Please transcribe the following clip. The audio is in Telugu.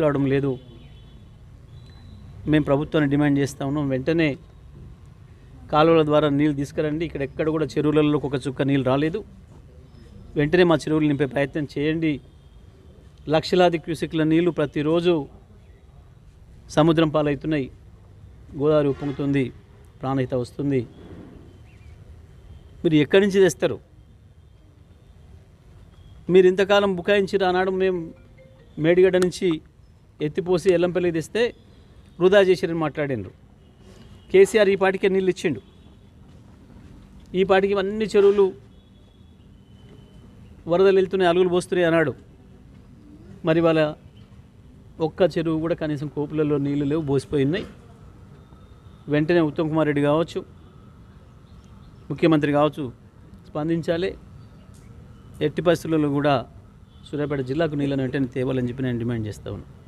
రావడం లేదు. మేము ప్రభుత్వాన్ని డిమాండ్ చేస్తూ ఉన్నాం. వెంటనే కాలువల ద్వారా నీళ్ళు తీసుకురండి. ఇక్కడ ఎక్కడ కూడా చెరువులలో ఒక చుక్క నీళ్ళు రాలేదు. వెంటనే మా చెరువులు నింపే ప్రయత్నం చేయండి. లక్షలాది క్యూసెక్ల నీళ్లు ప్రతిరోజు సముద్రం పాలవుతున్నాయి. గోదావరి ఉప్పొంగుతుంది, ప్రాణహిత వస్తుంది. మీరు ఎక్కడి నుంచి తెస్తారు? మీరు ఇంతకాలం బుకాయించి ఆనాడు మేము మేడిగడ్డ నుంచి ఎత్తిపోసి ఎల్లంపల్లికి తెస్తే వృధా చేసిరని మాట్లాడినారు. కేసీఆర్ ఈ పాటికే నీళ్ళు ఇచ్చిండు. ఈ పాటికి అన్ని చెరువులు వరదలు వెళ్తున్నాయి, అలుగులు పోస్తున్నాయి అన్నాడు. మరి వాళ్ళ ఒక్క చెరువు కూడా కనీసం కోపులలో నీళ్లు లేవు, బోసిపోయి ఉన్నాయి. వెంటనే ఉత్తమ్ కుమార్ రెడ్డి కావచ్చు, ముఖ్యమంత్రి కావచ్చు, స్పందించాలి. ఎట్టి పరిస్థితుల్లో కూడా సూర్యాపేట జిల్లాకు నీళ్ళను వెంటనే తేవాలని చెప్పి నేను డిమాండ్ చేస్తా ఉన్నాను.